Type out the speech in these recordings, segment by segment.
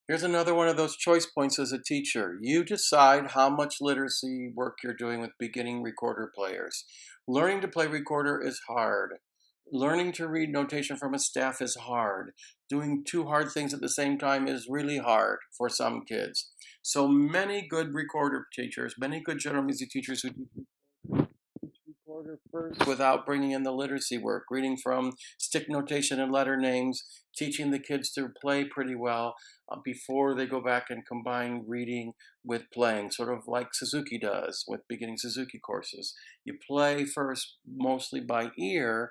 Here's another one of those choice points as a teacher. You decide how much literacy work you're doing with beginning recorder players. Learning to play recorder is hard. Learning to read notation from a staff is hard. Doing two hard things at the same time is really hard for some kids. So many good recorder teachers, many good general music teachers who recorder first without bringing in the literacy work, reading from stick notation and letter names, teaching the kids to play pretty well before they go back and combine reading with playing, sort of like Suzuki does with beginning Suzuki courses. You play first mostly by ear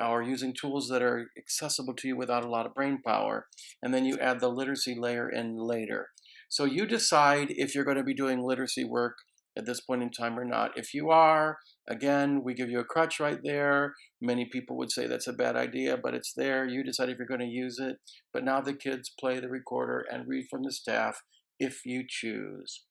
or using tools that are accessible to you without a lot of brain power, and then you add the literacy layer in later. So you decide if you're going to be doing literacy work at this point in time or not. If you are, again, we give you a crutch right there. Many people would say that's a bad idea, but it's there. You decide if you're going to use it. But now the kids play the recorder and read from the staff if you choose.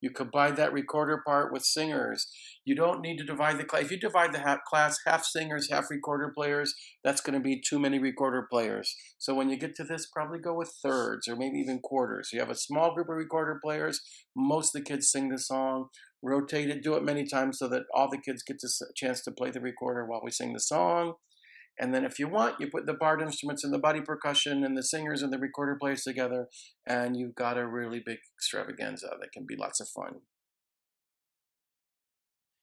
You combine that recorder part with singers. You don't need to divide the class. If you divide the class half singers, half recorder players, that's going to be too many recorder players. So when you get to this, probably go with thirds or maybe even quarters. You have a small group of recorder players. Most of the kids sing the song. Rotate it, do it many times so that all the kids get a chance to play the recorder while we sing the song. And then if you want, you put the barred instruments and the body percussion and the singers and the recorder players together, and you've got a really big extravaganza that can be lots of fun.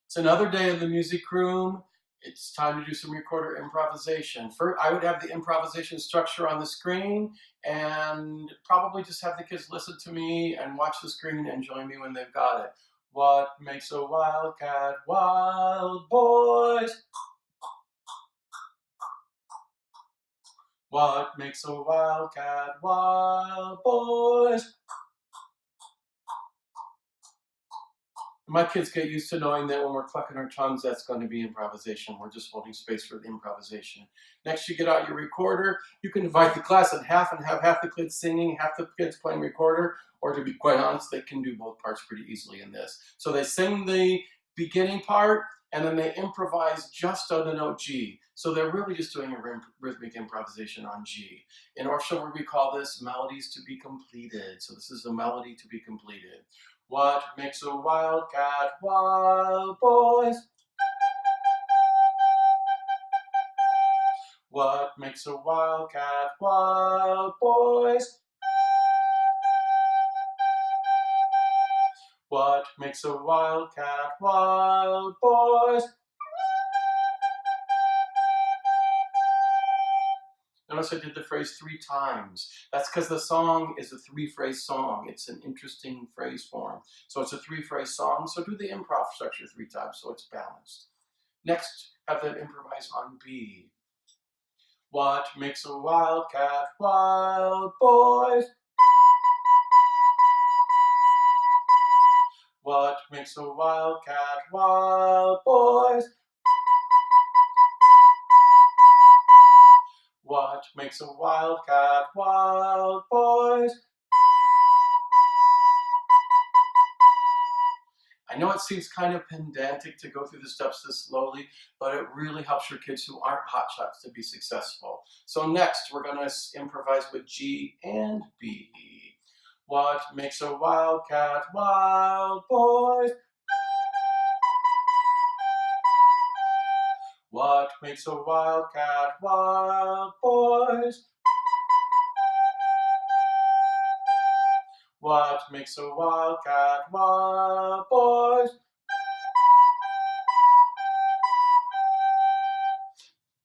It's another day in the music room. It's time to do some recorder improvisation. First, I would have the improvisation structure on the screen and probably just have the kids listen to me and watch the screen and join me when they've got it. What makes a wildcat wild, boys? What makes a wildcat wild, boys? My kids get used to knowing that when we're clucking our tongues, that's going to be improvisation. We're just holding space for the improvisation. Next, you get out your recorder. You can divide the class in half and have half the kids singing, half the kids playing recorder, or to be quite honest, they can do both parts pretty easily in this. So they sing the beginning part, and then they improvise just on the note G. So they're really just doing a rhythmic improvisation on G. In orchestra, we call this melodies to be completed. So this is a melody to be completed. What makes a wildcat wild, boys? What makes a wildcat wild, boys? What makes a wildcat wild, boys? Notice I did the phrase 3 times. That's because the song is a 3-phrase song. It's an interesting phrase form. So it's a 3-phrase song. So do the improv structure 3 times so it's balanced. Next, have them improvise on B. What makes a wildcat wild, boys? What makes a wildcat wild, boys? What makes a wildcat wild, boys? I know it seems kind of pedantic to go through the steps this slowly, but it really helps your kids who aren't hotshots to be successful. So next, we're going to improvise with G and B. What makes a wildcat wild, boys? What makes a wildcat wild, boys? What makes a wildcat wild, boys?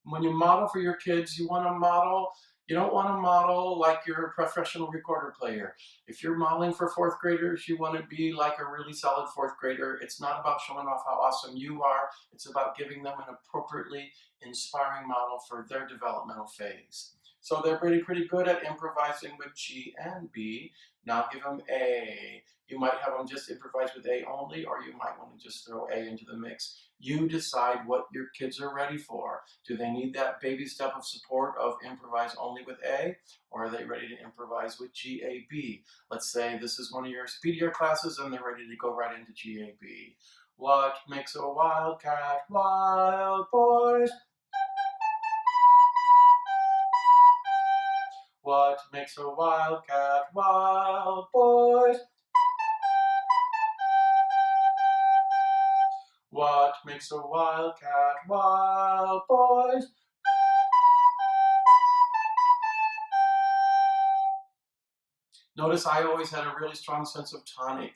When you model for your kids, you don't want to model like you're a professional recorder player. If you're modeling for 4th graders, you want to be like a really solid 4th grader. It's not about showing off how awesome you are. It's about giving them an appropriately inspiring model for their developmental phase. So they're pretty good at improvising with G and B. Now give them A. You might have them just improvise with A only, or you might want to just throw A into the mix. You decide what your kids are ready for. Do they need that baby step of support of improvise only with A, or are they ready to improvise with GAB? Let's say this is one of your speedier classes and they're ready to go right into GAB. What makes a wildcat wild, boys? What makes a wildcat wild, boys? What makes a wildcat wild, boys? Notice I always had a really strong sense of tonic.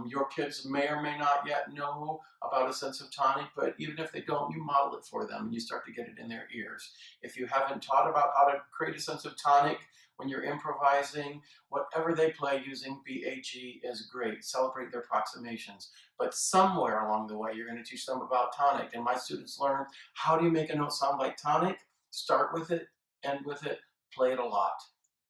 Your kids may or may not yet know about a sense of tonic, but even if they don't, you model it for them and you start to get it in their ears. If you haven't taught about how to create a sense of tonic when you're improvising, whatever they play using BAG is great. Celebrate their approximations. But somewhere along the way, you're going to teach them about tonic. And my students learn, how do you make a note sound like tonic? Start with it, end with it, play it a lot.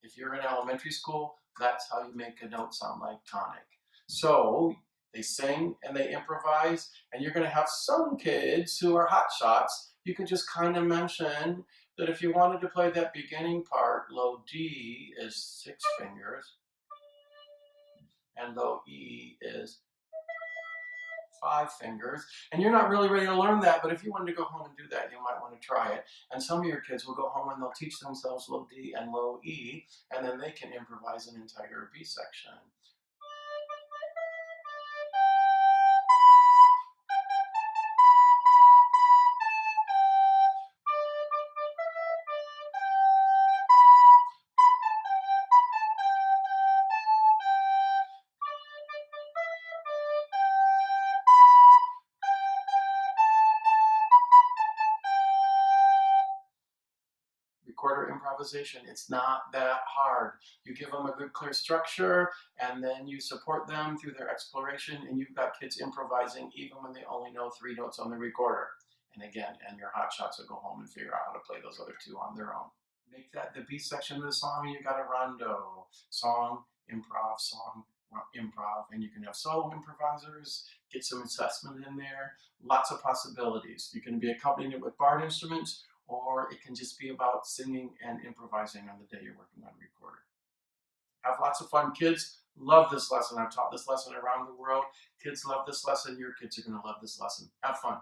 If you're in elementary school, that's how you make a note sound like tonic. So they sing and they improvise, and you're going to have some kids who are hot shots. You can just kind of mention that if you wanted to play that beginning part, low D is 6 fingers, and low E is 5 fingers, and you're not really ready to learn that, but if you wanted to go home and do that, you might want to try it. And some of your kids will go home and they'll teach themselves low D and low E, and then they can improvise an entire B section. Recorder improvisation. It's not that hard. You give them a good clear structure and then you support them through their exploration, and you've got kids improvising even when they only know 3 notes on the recorder. And again, and your hotshots will go home and figure out how to play those other 2 on their own. Make that the B section of the song, and you got a rondo. Song, improv, and you can have solo improvisers, get some assessment in there, lots of possibilities. You can be accompanying it with barred instruments, or it can just be about singing and improvising on the day you're working on a recorder. Have lots of fun. Kids love this lesson. I've taught this lesson around the world. Kids love this lesson. Your kids are going to love this lesson. Have fun.